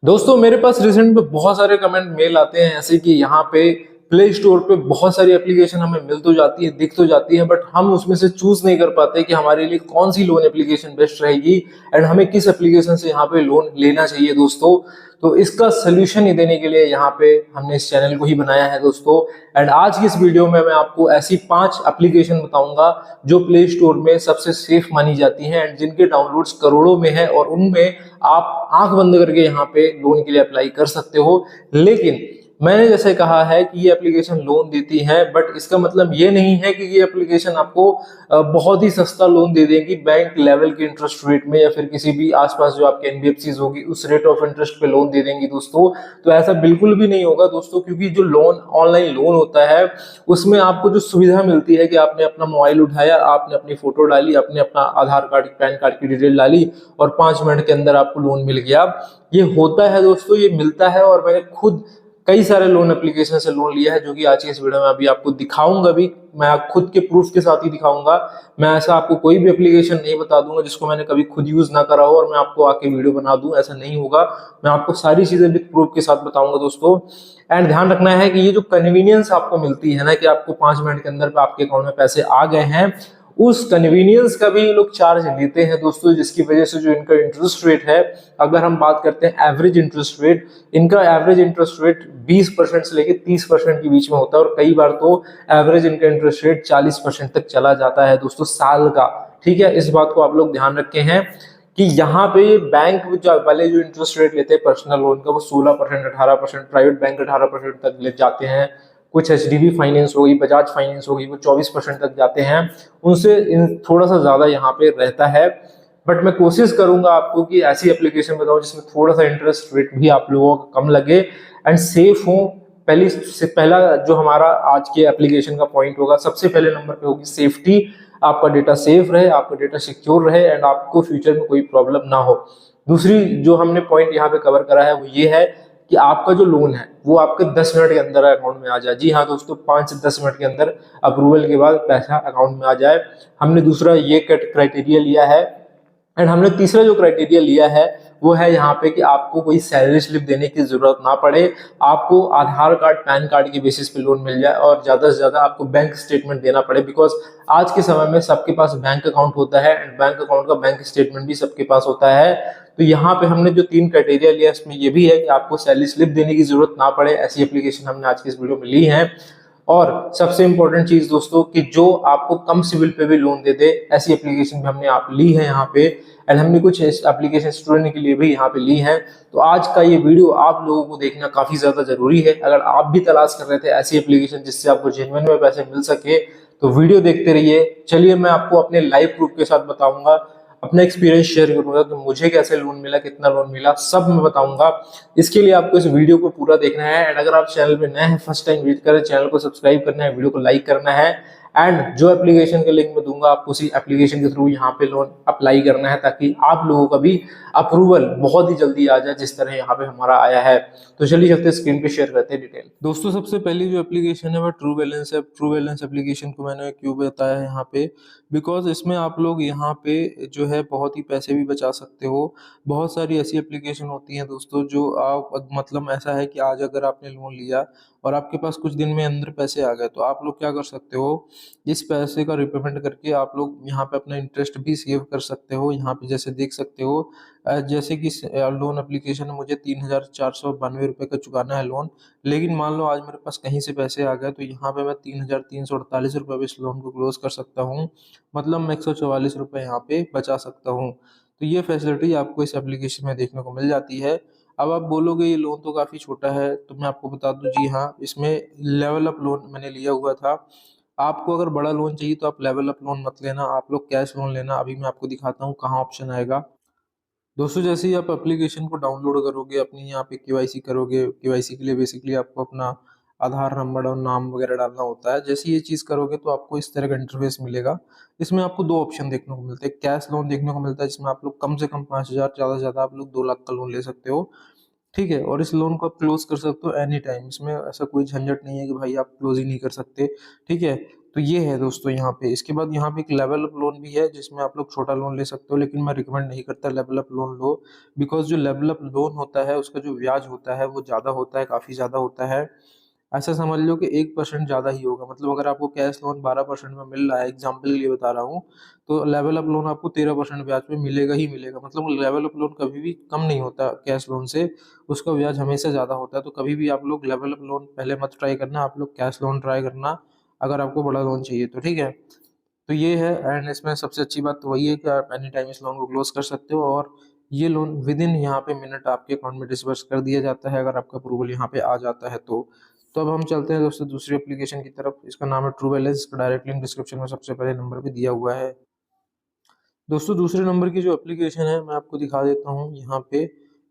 दोस्तों मेरे पास रिसेंट में बहुत सारे कमेंट मेल आते हैं ऐसे कि यहाँ पे प्ले स्टोर पे बहुत सारी एप्लीकेशन हमें मिल तो जाती है, दिख तो जाती है, बट हम उसमें से चूज नहीं कर पाते कि हमारे लिए कौन सी लोन एप्लीकेशन बेस्ट रहेगी एंड हमें किस एप्लीकेशन से यहाँ पे लोन लेना चाहिए दोस्तों। तो इसका सोल्यूशन ही देने के लिए यहाँ पे हमने इस चैनल को ही बनाया है दोस्तों। एंड आज की इस वीडियो में मैं आपको ऐसी 5 एप्लीकेशन बताऊंगा जो प्ले स्टोर में सबसे सेफ मानी जाती हैं एंड जिनके डाउनलोड्स करोड़ों में है और उनमें आप आंख बंद करके यहाँ पे लोन के लिए अप्लाई कर सकते हो। लेकिन मैंने जैसे कहा है कि ये एप्लीकेशन लोन देती है, बट इसका मतलब ये नहीं है कि ये एप्लीकेशन आपको बहुत ही सस्ता लोन दे देगी बैंक लेवल के इंटरेस्ट रेट में या फिर किसी भी आसपास जो आपके एनबीएफसीज होगी उस रेट ऑफ इंटरेस्ट पे लोन दे देंगी दोस्तों। तो ऐसा बिल्कुल भी नहीं होगा दोस्तों, क्योंकि जो लोन ऑनलाइन लोन होता है उसमें आपको जो सुविधा मिलती है कि आपने अपना मोबाइल उठाया, आपने अपनी फोटो डाली, आपने अपना आधार कार्ड पैन कार्ड की डिटेल डाली और 5 मिनट के अंदर आपको लोन मिल गया। ये होता है दोस्तों, ये मिलता है और मैंने खुद कई सारे लोन एप्लीकेशन से लोन लिया है जो कि आज की इस वीडियो में अभी आपको दिखाऊंगा भी। मैं खुद के प्रूफ के साथ ही दिखाऊंगा। मैं ऐसा आपको कोई भी एप्लीकेशन नहीं बता दूंगा जिसको मैंने कभी खुद यूज ना करा हो और मैं आपको आके वीडियो बना दूं, ऐसा नहीं होगा। मैं आपको सारी चीजें भी प्रूफ के साथ बताऊंगा दोस्तों। एंड ध्यान रखना है कि ये जो कन्वीनियंस आपको मिलती है ना कि आपको 5 मिनट के अंदर आपके अकाउंट में पैसे आ गए हैं, उस कन्वीनियंस का भी ये लोग चार्ज लेते हैं दोस्तों, जिसकी वजह से जो इनका इंटरेस्ट रेट है, अगर हम बात करते हैं एवरेज इंटरेस्ट रेट, इनका एवरेज इंटरेस्ट रेट 20% से लेकर 30% के बीच में होता है और कई बार तो एवरेज इनका इंटरेस्ट रेट 40% तक चला जाता है दोस्तों साल का। ठीक है, इस बात को आप लोग ध्यान रखे हैं कि यहाँ पे बैंक वाले जो इंटरेस्ट रेट लेते हैं पर्सनल लोन का वो 16%, 18%, प्राइवेट बैंक 18% तक ले जाते हैं। कुछ एचडीबी फाइनेंस होगी, बजाज फाइनेंस होगी, वो 24% तक जाते हैं। उनसे थोड़ा सा ज्यादा यहाँ पे रहता है। बट मैं कोशिश करूंगा आपको कि ऐसी एप्लीकेशन बताऊं जिसमें थोड़ा सा इंटरेस्ट रेट भी आप लोगों को कम लगे एंड सेफ हो। पहला जो हमारा आज के एप्लीकेशन का पॉइंट होगा, सबसे पहले नंबर पे होगी सेफ्टी। आपका डेटा सेफ रहे, आपका डेटा सिक्योर रहे एंड आपको फ्यूचर में कोई प्रॉब्लम ना हो। दूसरी जो हमने पॉइंट यहाँ पे कवर करा है वो ये है कि आपका जो लोन है वो आपके 10 मिनट के अंदर अकाउंट में आ जाए। जी हाँ दोस्तों, 5 से 10 मिनट के अंदर अप्रूवल के बाद पैसा अकाउंट में आ जाए। हमने दूसरा ये क्राइटेरिया लिया है। एंड हमने तीसरा जो क्राइटेरिया लिया है वो है यहाँ पे कि आपको कोई सैलरी स्लिप देने की जरूरत ना पड़े, आपको आधार कार्ड पैन कार्ड के बेसिस पे लोन मिल जाए और ज्यादा से ज्यादा आपको बैंक स्टेटमेंट देना पड़े। बिकॉज आज के समय में सबके पास बैंक अकाउंट होता है एंड बैंक अकाउंट का बैंक स्टेटमेंट भी सबके पास होता है। तो यहाँ पे हमने जो 3 क्राइटेरिया लिया इसमें ये भी है कि आपको सैलरी स्लिप देने की जरूरत ना पड़े, ऐसी एप्लीकेशन हमने आज की इस वीडियो में ली है। और सबसे इंपॉर्टेंट चीज दोस्तों कि जो आपको कम सिविल पे भी लोन दे दे, ऐसी एप्लीकेशन भी हमने आप ली है यहाँ पे। एंड हमने कुछ एप्लीकेशन स्टूडेंट के लिए भी यहाँ पे ली है। तो आज का ये वीडियो आप लोगों को देखना काफी ज्यादा जरूरी है। अगर आप भी तलाश कर रहे थे ऐसी एप्लीकेशन जिससे आपको जेन्युइन में पैसे मिल सके तो वीडियो देखते रहिए। चलिए मैं आपको अपने लाइव प्रूफ के साथ बताऊंगा, अपना एक्सपीरियंस शेयर करूंगा कि मुझे कैसे लोन मिला, कितना लोन मिला, सब मैं बताऊंगा। इसके लिए आपको इस वीडियो को पूरा देखना है एंड अगर आप चैनल पे नए हैं, फर्स्ट टाइम विजिट करें, चैनल को सब्सक्राइब करना है, वीडियो को लाइक करना है एंड जो एप्लीकेशन के लिंक मैं दूंगा आपको उसी एप्लीकेशन के थ्रू यहाँ पे लोन अप्लाई करना है ताकि आप लोगों का भी अप्रूवल बहुत ही जल्दी आ जाए जिस तरह यहाँ पे हमारा आया है। तो चलिए चलते स्क्रीन पे शेयर करते हैं डिटेल। दोस्तों सबसे पहली जो एप्लीकेशन है वो ट्रू बैलेंस है। ट्रू बैलेंस एप्लीकेशन को मैंने क्यों बताया है यहाँ पे, बिकॉज इसमें आप लोग यहाँ पे जो है बहुत ही पैसे भी बचा सकते हो। बहुत सारी ऐसी एप्लीकेशन होती हैं दोस्तों जो आप मतलब ऐसा है कि आज अगर आपने लोन लिया और आपके पास कुछ दिन में अंदर पैसे आ गए तो आप लोग क्या कर सकते हो, इस पैसे का रिपेमेंट करके आप लोग यहाँ पे अपना इंटरेस्ट भी सेव कर सकते हो। यहाँ पे जैसे देख सकते हो, जैसे कि लोन एप्लीकेशन में मुझे 3,492 रुपये का चुकाना है लोन, लेकिन मान लो आज मेरे पास कहीं से पैसे आ गए तो यहाँ पे मैं 3,348 रुपये में इस लोन को क्लोज कर सकता हूँ। मतलब मैं 144 रुपये यहाँ पे बचा सकता हूँ। तो ये फैसिलिटी आपको इस एप्लीकेशन में देखने को मिल जाती है। अब आप बोलोगे ये लोन तो काफ़ी छोटा है, तो मैं आपको बता दूं जी हाँ, इसमें लेवल अप लोन मैंने लिया हुआ था। आपको अगर बड़ा लोन चाहिए तो आप लेवल अप लोन मत लेना, आप लोग कैश लोन लेना। अभी मैं आपको दिखाता हूँ कहाँ ऑप्शन आएगा। दोस्तों जैसे ही आप एप्लीकेशन को डाउनलोड करोगे, अपनी यहाँ पे केवाईसी करोगे। केवाईसी के लिए बेसिकली आपको अपना आधार नंबर और नाम वगैरह डालना होता है। जैसे ये चीज़ करोगे तो आपको इस तरह का इंटरफेस मिलेगा। इसमें आपको 2 ऑप्शन देखने को मिलते हैं। कैश लोन देखने को मिलता है जिसमें आप लोग कम से कम 5,000, ज़्यादा से ज़्यादा आप लोग 2 लाख का लोन ले सकते हो। ठीक है, और इस लोन को आप क्लोज कर सकते हो एनी टाइम। इसमें ऐसा कोई झंझट नहीं है कि भाई आप क्लोज ही नहीं कर सकते। ठीक है, तो ये है दोस्तों यहाँ पे। इसके बाद यहाँ पे एक लेवल अप लोन भी है जिसमें आप लोग छोटा लोन ले सकते हो, लेकिन मैं रिकमेंड नहीं करता level up loan low, because जो लेवल अप लोन होता है उसका जो ब्याज होता है वो ज़्यादा होता है, काफ़ी ज़्यादा होता है। ऐसा समझ लो कि 1% ज़्यादा ही होगा। मतलब अगर आपको कैश लोन 12% में मिल रहा है, एग्जाम्पल के लिए बता रहा हूँ, तो लेवल अप लोन आपको 13% ब्याज पे मिलेगा ही मिलेगा। मतलब लेवल अप लोन कभी भी कम नहीं होता कैश लोन से, उसका ब्याज हमेशा ज़्यादा होता है। तो कभी भी आप लोग लेवल अप लोन पहले मत ट्राई करना, आप लोग कैश लोन ट्राई करना अगर आपको बड़ा लोन चाहिए तो, ठीक है। तो ये है, एंड इसमें सबसे अच्छी बात तो वही है कि आप एनी टाइम इस लोन को क्लोज कर सकते हो, और ये लोन विद इन यहाँ पे मिनट आपके अकाउंट में डिसबर्स कर दिया जाता है अगर आपका अप्रूवल यहाँ पे आ जाता है तो। अब हम चलते हैं दोस्तों दूसरी एप्लीकेशन की तरफ। इसका नाम है ट्रू बैलेंस, इसका डायरेक्ट लिंक डिस्क्रिप्शन में सबसे पहले नंबर पे दिया हुआ है। दोस्तों दूसरे नंबर की जो एप्लीकेशन है मैं आपको दिखा देता हूँ यहाँ पे।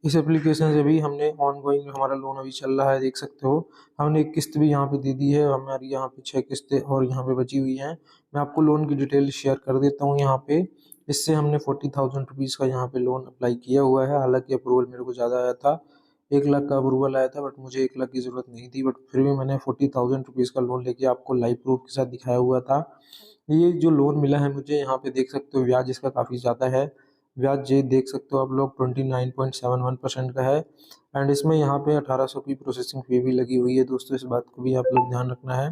इस एप्लीकेशन से भी हमने ऑन गोइंग हमारा लोन अभी चल रहा है, देख सकते हो। हमने एक किस्त भी यहाँ पे दे दी है, हमारी यहाँ पे 6 किस्तें और यहाँ पे बची हुई हैं। मैं आपको लोन की डिटेल शेयर कर देता हूँ यहाँ पे। इससे हमने 40,000 रुपीज़ का यहाँ पे लोन अप्लाई किया हुआ है। हालांकि अप्रूवल मेरे को ज़्यादा आया था, 1 लाख का अप्रूवल आया था, बट मुझे 1 लाख की ज़रूरत नहीं थी, बट फिर भी मैंने 40,000 रुपीज़ का लोन लेके आपको लाइव प्रूफ के साथ दिखाया हुआ था। ये जो लोन मिला है मुझे, यहाँ पे देख सकते हो ब्याज इसका काफ़ी ज़्यादा है। ब्याज ये देख सकते हो आप लोग 29.71% का है, एंड इसमें यहाँ पे 1800 की प्रोसेसिंग फी भी लगी हुई है दोस्तों। इस बात को भी आप लोग ध्यान रखना है।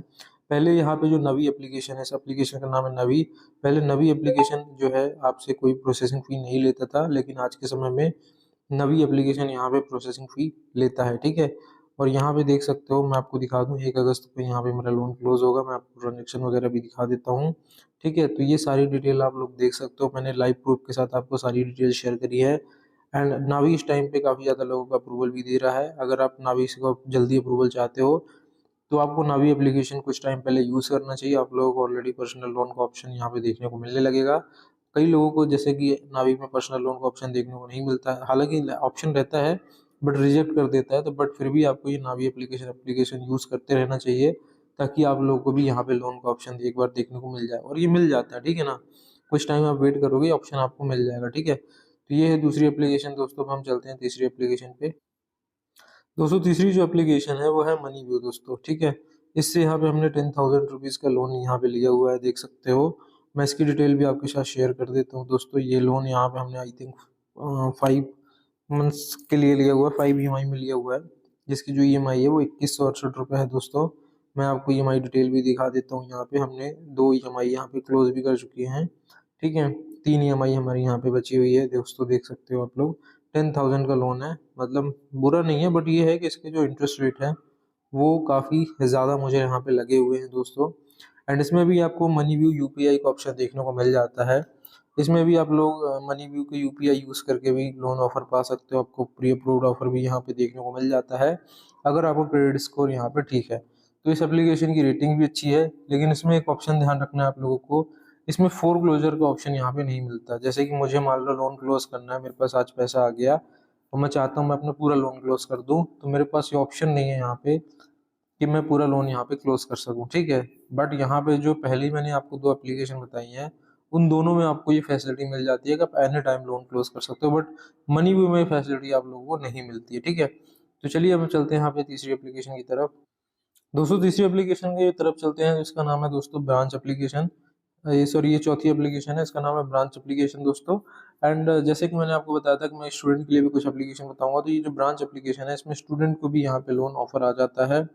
पहले यहाँ पे जो नवी एप्लीकेशन है, इस एप्लीकेशन का नाम है नवी। पहले नवी एप्लीकेशन जो है आपसे कोई प्रोसेसिंग फी नहीं लेता था, लेकिन आज के समय में नवी एप्लीकेशन यहाँ पे प्रोसेसिंग फी लेता है, ठीक है। और यहाँ पे देख सकते हो, मैं आपको दिखा दूँ, 1 अगस्त को यहाँ पे मेरा लोन क्लोज होगा। मैं आपको ट्रांजेक्शन वगैरह भी दिखा देता हूँ, ठीक है। तो ये सारी डिटेल आप लोग देख सकते हो, मैंने लाइव प्रूफ के साथ आपको सारी डिटेल शेयर करी है। एंड नावी इस टाइम पे काफ़ी ज़्यादा लोगों का अप्रूवल भी दे रहा है। अगर आप नावी को जल्दी अप्रूवल चाहते हो तो आपको नावी एप्लीकेशन कुछ टाइम पहले यूज़ करना चाहिए। आप लोगों को ऑलरेडी पर्सनल लोन का ऑप्शन यहाँ पे देखने को मिलने लगेगा। कई लोगों को जैसे कि नावी में पर्सनल लोन का ऑप्शन देखने को नहीं मिलता है, हालांकि ऑप्शन रहता है बट रिजेक्ट कर देता है। तो बट फिर भी आपको ये नावी एप्लीकेशन यूज़ करते रहना चाहिए, ताकि आप लोगों को भी यहाँ पे लोन का ऑप्शन एक बार देखने को मिल जाए। और ये मिल जाता है, ठीक है ना। कुछ टाइम आप वेट करोगे, ऑप्शन आपको मिल जाएगा, ठीक है। तो ये है दूसरी एप्लीकेशन दोस्तों। अब हम चलते हैं तीसरी एप्लीकेशन पे। दोस्तों तीसरी जो एप्लीकेशन है वो है मनी व्यू दोस्तों, ठीक है। इससे यहाँ पे हमने 10,000 रुपीज़ का लोन यहाँ पे लिया हुआ है, देख सकते हो। मैं इसकी डिटेल भी आपके साथ शेयर कर देता हूँ दोस्तों। ये लोन यहाँ पे हमने आई थिंक 5 मंथ्स के लिए लिया हुआ है, 5 EMI में लिया हुआ है, जिसकी जो EMI है वो 2168 रुपये है दोस्तों। मैं आपको EMI डिटेल भी दिखा देता हूँ। यहाँ पे हमने 2 EMI यहाँ पे क्लोज भी कर चुकी हैं, ठीक है। 3 EMI हमारी यहाँ पे बची हुई है दोस्तों, देख सकते हो आप लोग। 10,000 का लोन है, मतलब बुरा नहीं है, बट ये है कि इसके जो इंटरेस्ट रेट है वो काफ़ी ज़्यादा मुझे यहाँ पे लगे हुए हैं दोस्तों। एंड इसमें भी आपको मनी व्यू यूपीआई का ऑप्शन देखने को मिल जाता है। इसमें भी आप लोग मनी व्यू के यूपीआई यूज़ करके भी लोन ऑफर पा सकते हो। आपको प्री अप्रूव्ड ऑफर भी यहाँ पे देखने को मिल जाता है, अगर आपका क्रेडिट स्कोर यहाँ पे ठीक है। तो इस एप्लीकेशन की रेटिंग भी अच्छी है, लेकिन इसमें एक ऑप्शन ध्यान रखना है आप लोगों को। इसमें फोर क्लोजर का ऑप्शन यहाँ पे नहीं मिलता। जैसे कि मुझे मान लो लोन क्लोज करना है, मेरे पास आज पैसा आ गया और मैं चाहता हूँ मैं अपना पूरा लोन क्लोज कर दूँ, तो मेरे पास ये ऑप्शन नहीं है यहाँ पे कि मैं पूरा लोन यहाँ पे क्लोज कर सकूँ, ठीक है। बट यहाँ पे जो पहली मैंने आपको 2 एप्लीकेशन बताई हैं, उन दोनों में आपको ये फैसिलिटी मिल जाती है कि आप एनी टाइम लोन क्लोज कर सकते हो, बट मनी व्यू में फैसिलिटी आप लोगों को नहीं मिलती है, ठीक है। तो चलिए अब चलते हैं यहाँ पे तीसरी एप्लीकेशन की तरफ। दोस्तों तीसरी एप्लीकेशन की तरफ चलते हैं, इसका नाम है दोस्तों ब्रांच एप्लीकेशन। ये सॉरी, ये चौथी एप्लीकेशन है, इसका नाम है ब्रांच एप्लीकेशन दोस्तों। एंड जैसे कि मैंने आपको बताया था कि मैं स्टूडेंट के लिए भी कुछ एप्लीकेशन बताऊंगा, तो ये जो ब्रांच एप्लीकेशन है इसमें स्टूडेंट को भी यहाँ पे लोन ऑफर आ जाता है।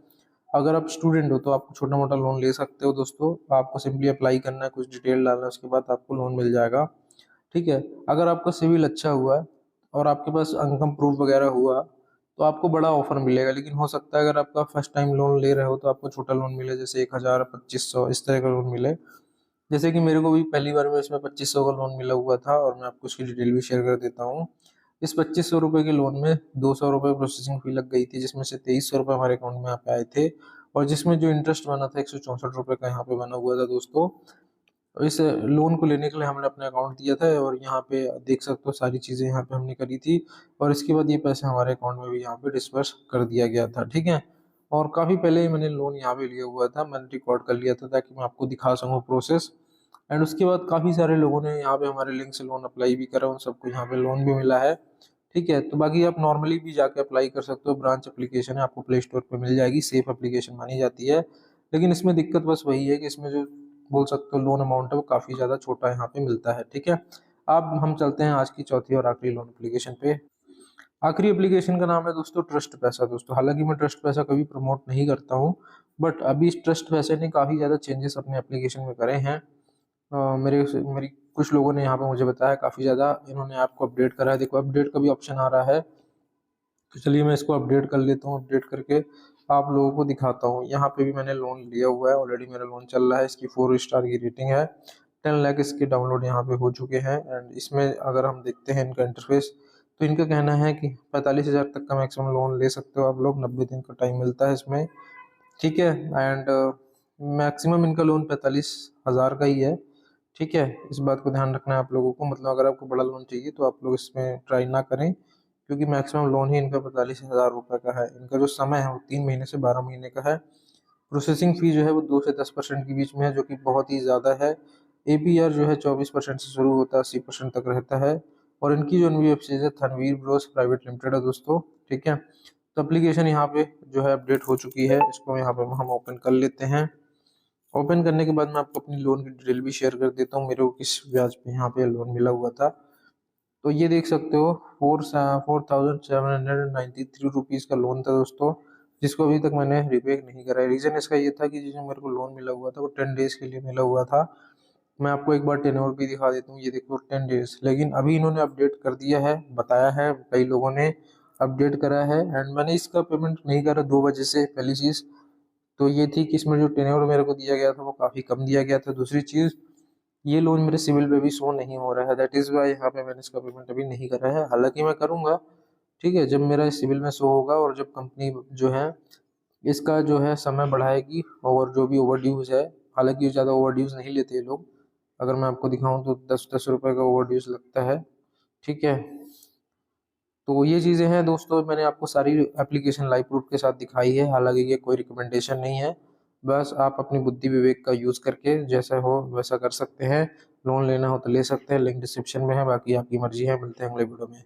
अगर आप स्टूडेंट हो तो आप छोटा मोटा लोन ले सकते हो दोस्तों। आपको सिंपली अप्लाई करना है, कुछ डिटेल डालना है, उसके बाद आपको लोन मिल जाएगा, ठीक है। अगर आपका सिविल अच्छा हुआ है और आपके पास इनकम प्रूफ वगैरह हुआ तो आपको बड़ा ऑफर मिलेगा। लेकिन हो सकता है अगर आपका फर्स्ट टाइम लोन ले रहे हो तो आपको छोटा लोन मिले, जैसे 1,000 2500 इस तरह का लोन मिले। जैसे कि मेरे को भी पहली बार में इसमें 2500 का लोन मिला हुआ था, और मैं आपको उसकी डिटेल भी शेयर कर देता हूँ। इस 2500 रुपये के लोन में 200 रुपये प्रोसेसिंग फी लग गई थी, जिसमें से 2300 रुपये हमारे अकाउंट में यहाँ पे आए थे, और जिसमें जो इंटरेस्ट बना था 164 रुपये का यहाँ पे बना हुआ था दोस्तों। इस लोन को लेने के लिए हमने अपना अकाउंट दिया था, और यहाँ पे देख सकते हो सारी चीज़ें यहाँ पे हमने करी थी, और इसके बाद ये पैसे हमारे अकाउंट में भी यहाँ पे डिस्पर्स कर दिया गया था, ठीक है। और काफ़ी पहले ही मैंने लोन यहाँ पे लिया हुआ था, मैंने रिकॉर्ड कर लिया था ताकि मैं आपको दिखा सकूँ प्रोसेस। एंड उसके बाद काफ़ी सारे लोगों ने यहाँ पे हमारे लिंक से लोन अप्लाई भी करा, उन सबको यहाँ पे लोन भी मिला है, ठीक है। तो बाकी आप नॉर्मली भी जाके अप्लाई कर सकते हो। ब्रांच एप्लीकेशन है, आपको प्ले स्टोर पे मिल जाएगी, सेफ एप्लीकेशन मानी जाती है। लेकिन इसमें दिक्कत बस वही है कि इसमें जो बोल सकते हो लोन अमाउंट है वो काफ़ी ज़्यादा छोटा यहाँ पे मिलता है। ठीक है, अब हम चलते हैं आज की चौथी और आखिरी लोन एप्लीकेशन पे। आखिरी एप्लीकेशन का नाम है दोस्तों ट्रस्ट पैसा। दोस्तों हालांकि मैं ट्रस्ट पैसा कभी प्रमोट नहीं करता हूँ, बट अभी इस ट्रस्ट पैसे ने काफ़ी ज़्यादा चेंजेस अपने एप्लीकेशन में करे हैं। मेरी कुछ लोगों ने यहाँ पे मुझे बताया काफ़ी ज़्यादा इन्होंने ऐप को अपडेट करा है। देखो अपडेट का भी ऑप्शन आ रहा है, तो चलिए मैं इसको अपडेट कर लेता हूँ। अपडेट करके आप लोगों को दिखाता हूँ। यहाँ पे भी मैंने लोन लिया हुआ है, ऑलरेडी मेरा लोन चल रहा है। इसकी 4 स्टार की रेटिंग है, 10 लाख इसके डाउनलोड यहाँ पे हो चुके हैं। एंड इसमें अगर हम देखते हैं इनका इंटरफेस, तो इनका कहना है कि 45,000 तक का मैक्सिमम लोन ले सकते हो आप लोग, 90 दिन का टाइम मिलता है इसमें। ठीक है, एंड मैक्सिमम इनका लोन 45,000 का ही है। ठीक है, इस बात को ध्यान रखना है आप लोगों को। मतलब अगर आपको बड़ा लोन चाहिए तो आप लोग इसमें ट्राई ना करें, क्योंकि मैक्सिमम लोन ही इनका 45,000 रुपये का है। इनका जो समय है वो 3 महीने से 12 महीने का है। प्रोसेसिंग फी जो है वो 2 से 10% के बीच में है, जो कि बहुत ही ज़्यादा है। एपीआर जो है 24% से शुरू होता है, 80% तक रहता है। और इनकी जो एनबीएफसी है तनवीर ब्रोस प्राइवेट लिमिटेड है दोस्तों। ठीक है, तो एप्लीकेशन यहाँ पे जो है अपडेट हो चुकी है। इसको यहाँ पे हम ओपन कर लेते हैं। ओपन करने के बाद मैं आपको अपनी लोन की डिटेल भी शेयर कर देता हूँ, मेरे को किस ब्याज पे यहाँ पे लोन मिला हुआ था। तो ये देख सकते हो 4,793 रुपीज़ का लोन था दोस्तों, जिसको अभी तक मैंने रिपे नहीं करा है। रीज़न इसका ये था कि जिसमें मेरे को लोन मिला हुआ था वो 10 डेज के लिए मिला हुआ था। मैं आपको एक बार टेन्योर भी दिखा देता हूँ, ये देखो 10 डेज। लेकिन अभी इन्होंने अपडेट कर दिया है, बताया है कई लोगों ने अपडेट करा है। एंड मैंने इसका पेमेंट नहीं करा 2 वजह से। पहली चीज़ तो ये थी कि इसमें जो टेन्योर मेरे को दिया गया था वो काफ़ी कम दिया गया था। दूसरी चीज़, ये लोन मेरे सिविल पे भी शो नहीं हो रहा है, दैट इज़ वाई यहाँ पे मैंने इसका पेमेंट अभी नहीं करा है। हालांकि मैं करूँगा, ठीक है, जब मेरा सिविल में शो होगा और जब कंपनी जो है इसका जो है समय बढ़ाएगी और जो भी ओवर ड्यूज है। हालांकि ज़्यादा ओवर ड्यूज नहीं लेते ये लोग, अगर मैं आपको दिखाऊं तो 10-10 रुपये का ओवर ड्यूज लगता है। ठीक है, तो ये चीज़ें हैं दोस्तों, मैंने आपको सारी एप्लीकेशन लाइव प्रूफ के साथ दिखाई है। हालांकि ये कोई रिकमेंडेशन नहीं है, बस आप अपनी बुद्धि विवेक का यूज़ करके जैसा हो वैसा कर सकते हैं। लोन लेना हो तो ले सकते हैं, लिंक डिस्क्रिप्शन में है, बाकी आपकी मर्जी है। मिलते हैं अगले वीडियो में।